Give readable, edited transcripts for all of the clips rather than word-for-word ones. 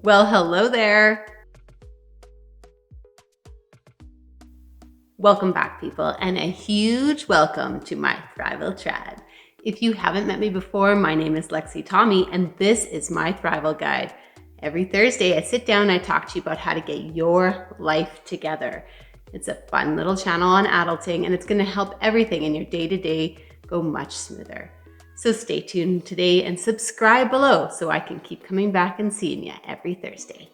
Well, hello there. Welcome back, people, and a huge welcome to my Thrival Trad. If you haven't met me before, my name is Lexi Tommy, and this is my Thrival Guide. Every Thursday, I sit down and I talk to you about how to get your life together. It's a fun little channel on adulting, and it's going to help everything in your day-to-day go much smoother. So stay tuned today and subscribe below so I can keep coming back and seeing you every Thursday.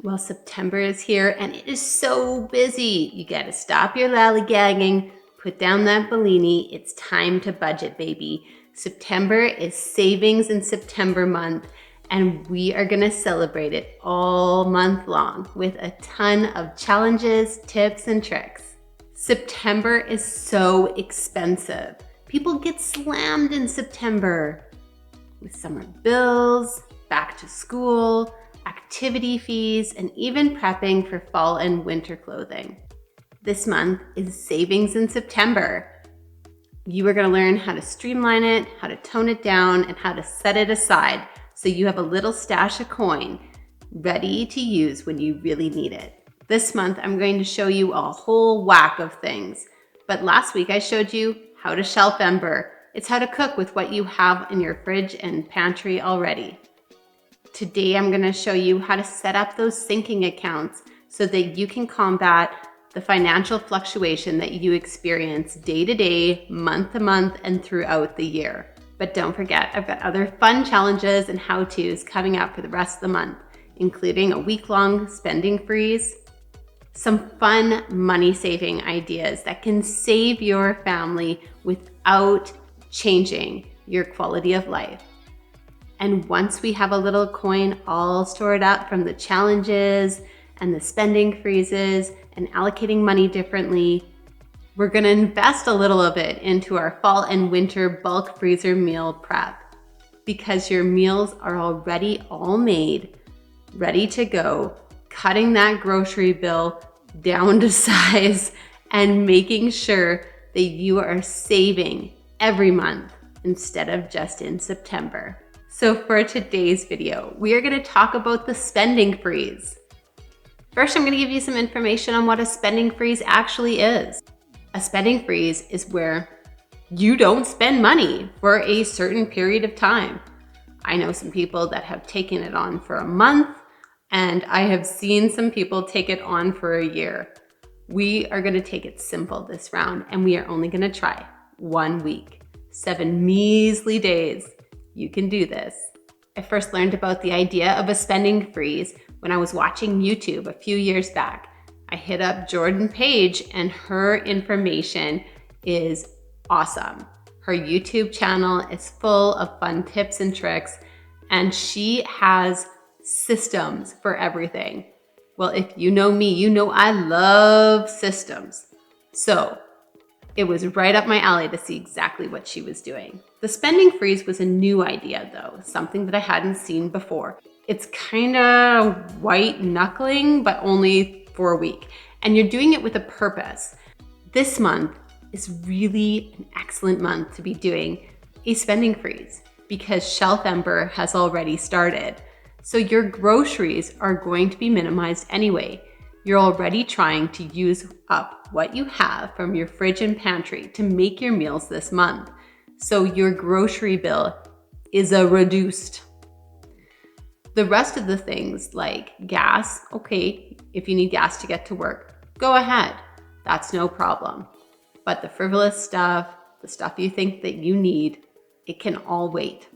Well, September is here and it is so busy. You gotta stop your lollygagging, put down that Bellini. It's time to budget, baby. September is Savings in September month, and we are gonna celebrate it all month long with a ton of challenges, tips, and tricks. September is so expensive. People get slammed in September with summer bills, back to school, activity fees, and even prepping for fall and winter clothing. This month is Savings in September. You are going to learn how to streamline it, how to tone it down, and how to set it aside so you have a little stash of coin ready to use when you really need it. This month, I'm going to show you a whole whack of things. But last week, I showed you how to shelf-ember. It's how to cook with what you have in your fridge and pantry already. Today, I'm going to show you how to set up those sinking accounts so that you can combat the financial fluctuation that you experience day to day, month to month, and throughout the year. But don't forget, I've got other fun challenges and how-tos coming up for the rest of the month, including a week-long spending freeze, some fun money-saving ideas that can save your family without changing your quality of life. And once we have a little coin all stored up from the challenges and the spending freezes and allocating money differently, we're going to invest a little of it into our fall and winter bulk freezer meal prep, because your meals are already all made, ready to go, cutting that grocery bill down to size and making sure that you are saving every month instead of just in September. So for today's video, we are going to talk about the spending freeze. First, I'm going to give you some information on what a spending freeze actually is. A spending freeze is where you don't spend money for a certain period of time. I know some people that have taken it on for a month, and I have seen some people take it on for a year. We are going to take it simple this round, and we are only going to try 1 week, 7 measly days. You can do this. I first learned about the idea of a spending freeze when I was watching YouTube a few years back. I hit up Jordan Page, and her information is awesome. Her YouTube channel is full of fun tips and tricks, and she has systems for everything. Well, if you know me, you know I love systems. So it was right up my alley to see exactly what she was doing. The spending freeze was a new idea though, something that I hadn't seen before. It's kind of white knuckling, but only for a week. And you're doing it with a purpose. This month is really an excellent month to be doing a spending freeze because shelf-ember has already started. So your groceries are going to be minimized anyway. You're already trying to use up what you have from your fridge and pantry to make your meals this month. So your grocery bill is reduced. The rest of the things like gas, okay, if you need gas to get to work, go ahead. That's no problem. But the frivolous stuff, the stuff you think that you need, it can all wait.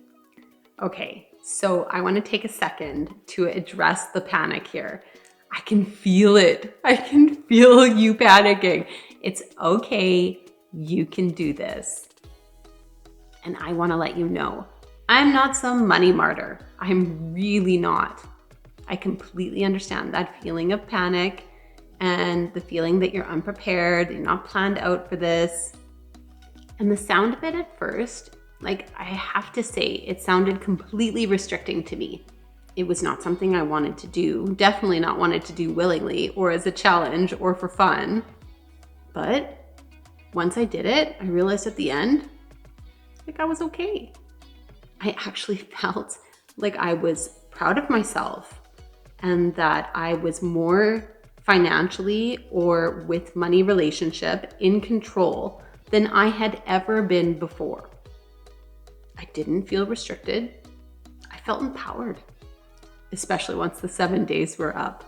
Okay, so I want to take a second to address the panic here. I can feel it. I can feel you panicking. It's okay. You can do this. And I want to let you know, I'm not some money martyr. I'm really not. I completely understand that feeling of panic and the feeling that you're unprepared, you're not planned out for this. And the sound of it at first, like I have to say, it sounded completely restricting to me. It was not something I wanted to do, definitely not wanted to do willingly or as a challenge or for fun. But once I did it, I realized at the end, like I was okay. I actually felt like I was proud of myself and that I was more financially or with money relationship in control than I had ever been before. I didn't feel restricted. I felt empowered, especially once the 7 days were up.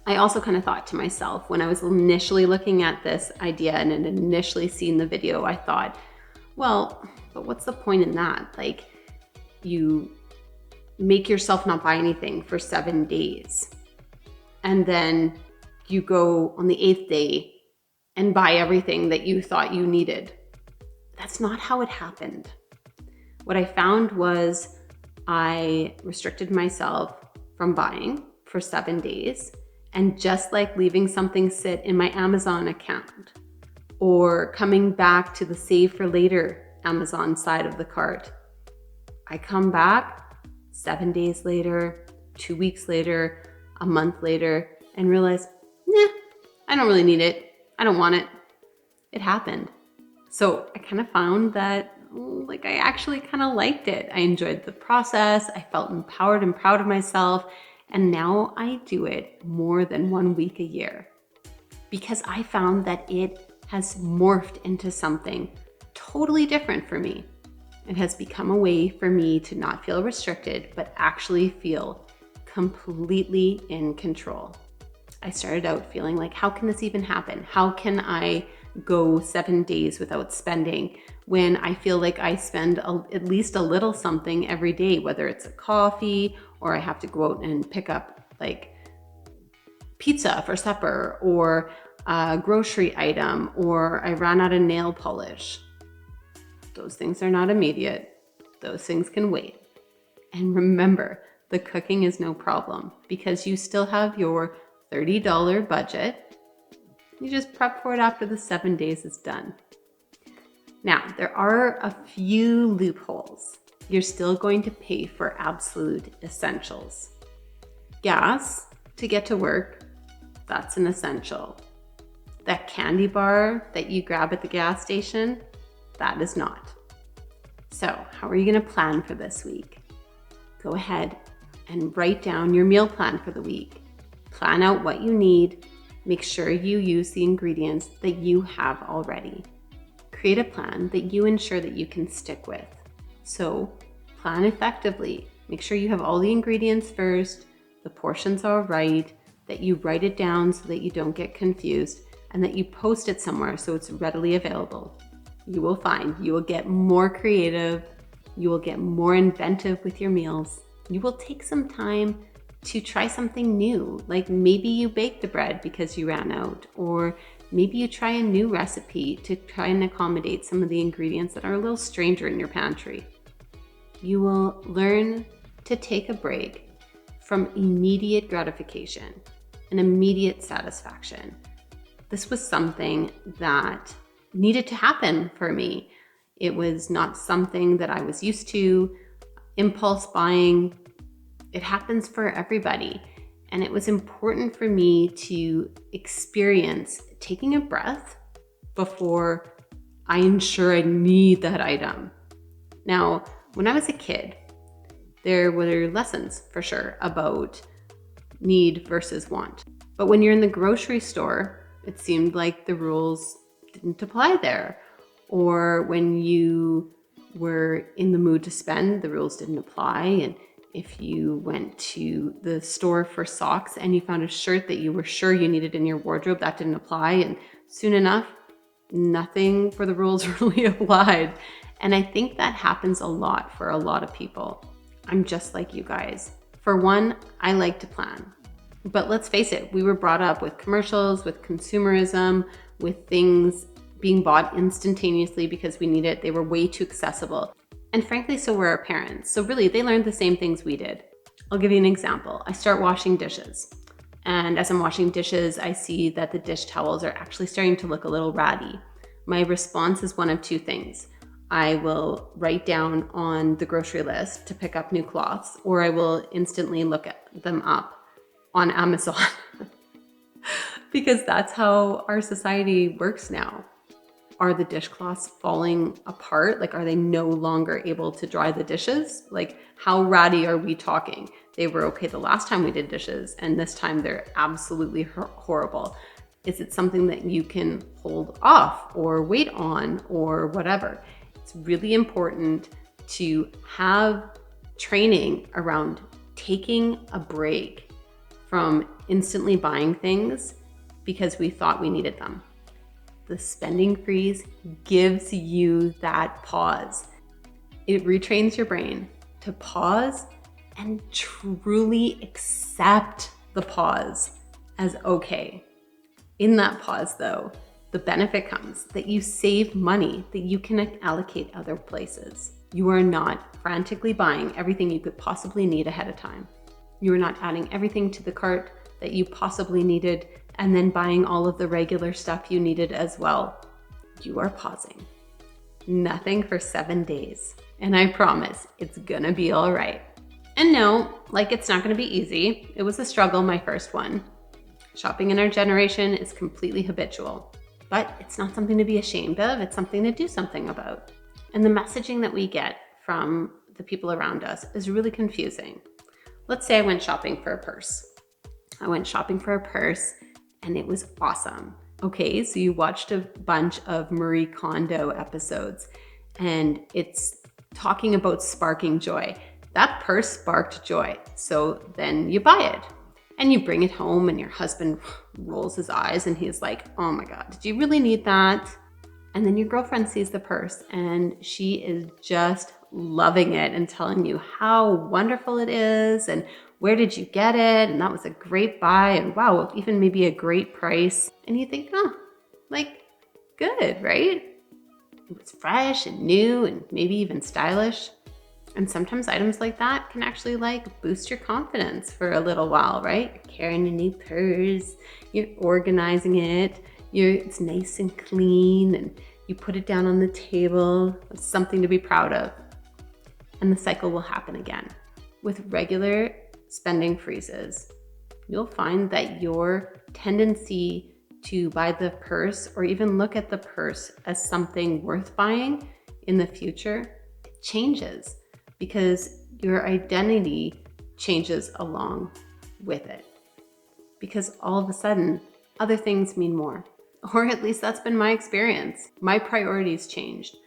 I also kind of thought to myself when I was initially looking at this idea and had initially seen the video, I thought, well, but what's the point in that? Like, you make yourself not buy anything for 7 days, and then you go on the 8th day and buy everything that you thought you needed. That's not how it happened. What I found was I restricted myself from buying for 7 days, and just like leaving something sit in my Amazon account or coming back to the save for later Amazon side of the cart, I come back 7 days later, 2 weeks later, a month later, and realize, I don't really need it. I don't want it. It happened. So I kind of found that like I actually kind of liked it. I enjoyed the process. I felt empowered and proud of myself. And now I do it more than 1 week a year because I found that it has morphed into something totally different for me. It has become a way for me to not feel restricted, but actually feel completely in control. I started out feeling like, how can this even happen? How can I go 7 days without spending when I feel like I spend at least a little something every day, whether it's a coffee or I have to go out and pick up like pizza for supper or a grocery item, or I ran out of nail polish. Those things are not immediate. Those things can wait. And remember, the cooking is no problem because you still have your $30 budget. You just prep for it after the 7 days is done. Now, there are a few loopholes. You're still going to pay for absolute essentials. Gas to get to work, that's an essential. That candy bar that you grab at the gas station, that is not. So, how are you going to plan for this week? Go ahead and write down your meal plan for the week. Plan out what you need. Make sure you use the ingredients that you have already. Create a plan that you ensure that you can stick with. So, plan effectively. Make sure you have all the ingredients first, the portions are right, that you write it down so that you don't get confused, and that you post it somewhere so it's readily available. You will find you will get more creative, you will get more inventive with your meals. You will take some time to try something new, like maybe you baked the bread because you ran out, or maybe you try a new recipe to try and accommodate some of the ingredients that are a little stranger in your pantry. You will learn to take a break from immediate gratification and immediate satisfaction. This was something that needed to happen for me. It was not something that I was used to. Impulse buying, it happens for everybody. And it was important for me to experience taking a breath before I ensure I need that item. Now, when I was a kid, there were lessons for sure about need versus want. But when you're in the grocery store, it seemed like the rules didn't apply there. Or when you were in the mood to spend, the rules didn't apply. And if you went to the store for socks and you found a shirt that you were sure you needed in your wardrobe, that didn't apply. And soon enough, nothing for the rules really applied. And I think that happens a lot for a lot of people. I'm just like you guys. For one, I like to plan. But let's face it, we were brought up with commercials, with consumerism, with things being bought instantaneously because we need it. They were way too accessible. And frankly, so were our parents. So really, they learned the same things we did. I'll give you an example. I start washing dishes. And as I'm washing dishes, I see that the dish towels are actually starting to look a little ratty. My response is one of two things. I will write down on the grocery list to pick up new cloths, or I will instantly look them up on Amazon because that's how our society works now. Are the dishcloths falling apart? Like, are they no longer able to dry the dishes? Like, how ratty are we talking? They were okay the last time we did dishes, and this time they're absolutely horrible. Is it something that you can hold off or wait on or whatever? It's really important to have training around taking a break from instantly buying things because we thought we needed them. The spending freeze gives you that pause. It retrains your brain to pause and truly accept the pause as okay. In that pause, though, the benefit comes that you save money that you can allocate other places. You are not frantically buying everything you could possibly need ahead of time. You are not adding everything to the cart that you possibly needed and then buying all of the regular stuff you needed as well. You are pausing. Nothing for 7 days. And I promise it's gonna be all right. And no, like it's not gonna be easy. It was a struggle, my first one. Shopping in our generation is completely habitual, but it's not something to be ashamed of. It's something to do something about. And the messaging that we get from the people around us is really confusing. Let's say I went shopping for a purse. And it was awesome. Okay, so you watched a bunch of Marie Kondo episodes and it's talking about sparking joy. That purse sparked joy, so then you buy it. And you bring it home and your husband rolls his eyes and he's like, oh my God, did you really need that? And then your girlfriend sees the purse and she is just loving it and telling you how wonderful it is and where did you get it? And that was a great buy and wow, even maybe a great price. And you think, like good, right? It was fresh and new and maybe even stylish. And sometimes items like that can actually like boost your confidence for a little while, right? You're carrying a new purse, you're organizing it, it's nice and clean and you put it down on the table. It's something to be proud of. And the cycle will happen again. With regular spending freezes, you'll find that your tendency to buy the purse or even look at the purse as something worth buying in the future changes because your identity changes along with it. Because all of a sudden, other things mean more. Or at least that's been my experience. My priorities changed.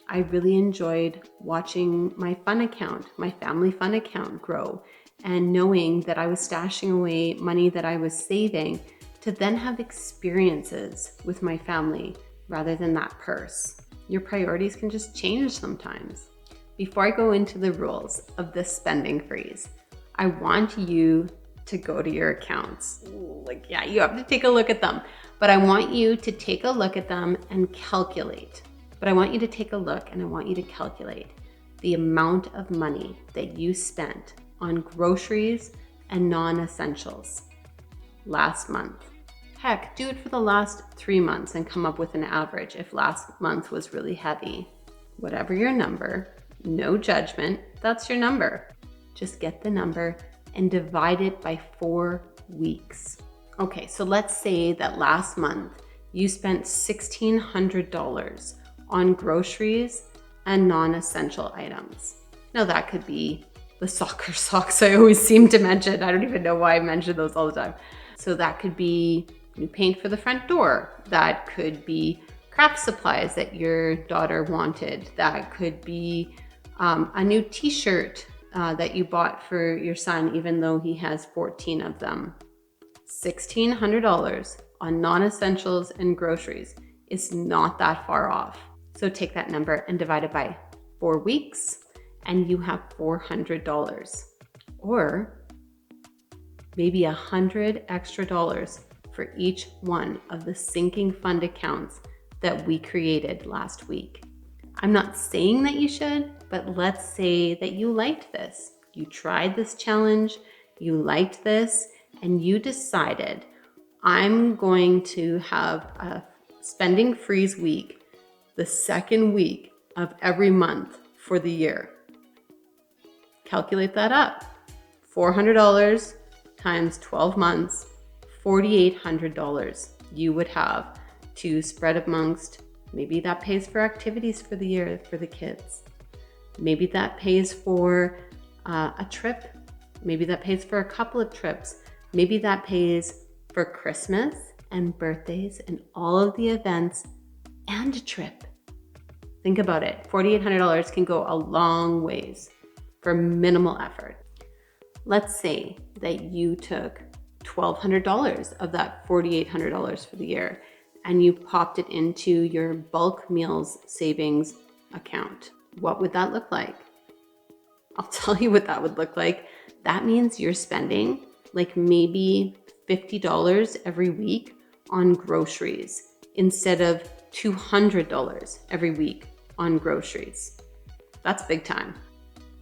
I really enjoyed watching my fun account, my family fun account grow and knowing that I was stashing away money that I was saving to then have experiences with my family rather than that purse. Your priorities can just change sometimes. Before I go into the rules of this spending freeze, I want you to go to your accounts. You have to take a look at them, but I want you to take a look at them and calculate. But I want you to take a look and I want you to calculate the amount of money that you spent on groceries and non-essentials last month. Heck, do it for the last 3 months and come up with an average if last month was really heavy. Whatever your number, no judgment, that's your number. Just get the number and divide it by 4 weeks. Okay, so let's say that last month you spent $1,600 on groceries and non-essential items. Now that could be the soccer socks I always seem to mention. I don't even know why I mention those all the time. So that could be new paint for the front door. That could be craft supplies that your daughter wanted. That could be a new t-shirt that you bought for your son, even though he has 14 of them. $1,600 on non-essentials and groceries is not that far off. So take that number and divide it by 4 weeks and you have $400 or maybe $100 extra for each one of the sinking fund accounts that we created last week. I'm not saying that you should, but let's say that you liked this. You tried this challenge, you liked this, and you decided, I'm going to have a spending freeze week, the second week of every month for the year. Calculate that up. $400 times 12 months, $4,800 you would have to spread amongst Maybe that pays for activities for the year for the kids. Maybe that pays for a trip. Maybe that pays for a couple of trips. Maybe that pays for Christmas and birthdays and all of the events and a trip. Think about it. $4,800 can go a long ways for minimal effort. Let's say that you took $1,200 of that $4,800 for the year and you popped it into your bulk meals savings account. What would that look like? I'll tell you what that would look like. That means you're spending like maybe $50 every week on groceries instead of $200 every week on groceries. That's big time.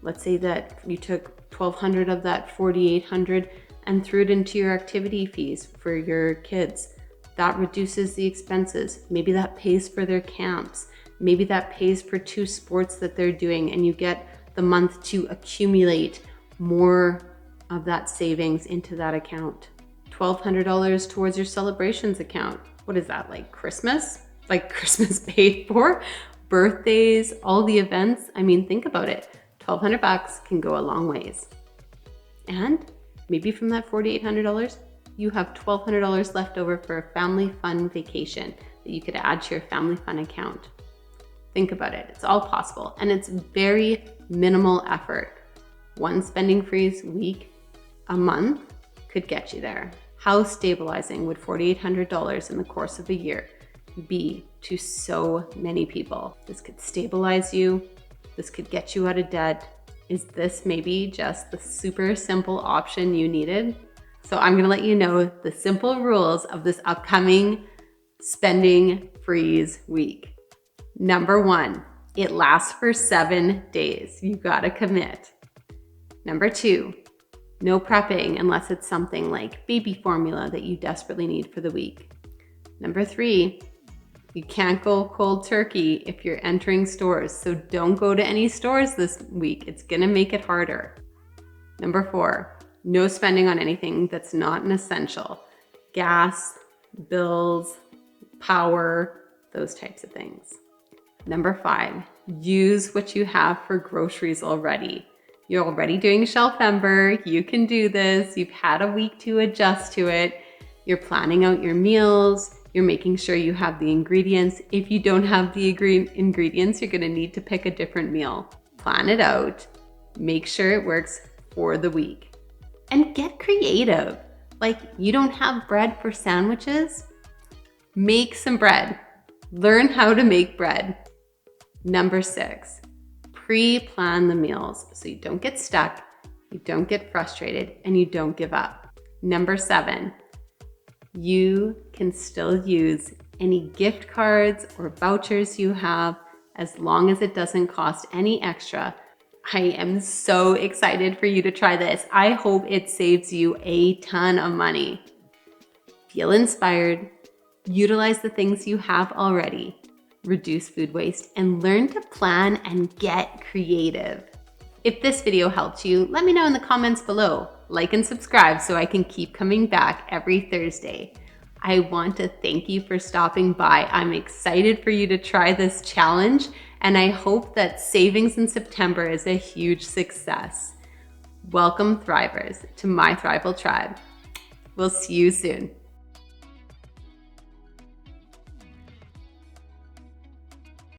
Let's say that you took $1,200 of that $4,800 and threw it into your activity fees for your kids. That reduces the expenses. Maybe that pays for their camps. Maybe that pays for 2 sports that they're doing, and you get the month to accumulate more of that savings into that account. $1,200 towards your celebrations account. What is that, like Christmas? Like Christmas paid for? Birthdays, all the events. I mean, think about it. $1,200 can go a long ways. And maybe from that $4,800, you have $1,200 left over for a family fun vacation that you could add to your family fun account. Think about it. It's all possible. And it's very minimal effort. One spending freeze week a month could get you there. How stabilizing would $4,800 in the course of a year be to so many people? This could stabilize you. This could get you out of debt. Is this maybe just the super simple option you needed? So I'm gonna let you know the simple rules of this upcoming spending freeze week. Number 1, it lasts for 7 days. You gotta commit. Number 2, no prepping unless it's something like baby formula that you desperately need for the week. Number 3, you can't go cold turkey if you're entering stores, so don't go to any stores this week. It's gonna make it harder. Number 4, no spending on anything that's not an essential. Gas, bills, power, those types of things. Number 5, use what you have for groceries already. You're already doing Shelfember. You can do this. You've had a week to adjust to it. You're planning out your meals. You're making sure you have the ingredients. If you don't have the ingredients, you're gonna need to pick a different meal. Plan it out. Make sure it works for the week. And get creative. Like, you don't have bread for sandwiches? Make some bread. Learn how to make bread. Number 6, pre-plan the meals so you don't get stuck, you don't get frustrated, and you don't give up. Number 7, you can still use any gift cards or vouchers you have as long as it doesn't cost any extra. I am so excited for you to try this. I hope it saves you a ton of money. Feel inspired, utilize the things you have already, reduce food waste, and learn to plan and get creative. If this video helped you, let me know in the comments below. Like and subscribe so I can keep coming back every Thursday. I want to thank you for stopping by. I'm excited for you to try this challenge, and I hope that savings in September is a huge success. Welcome, Thrivers, to my Thrival tribe. We'll see you soon.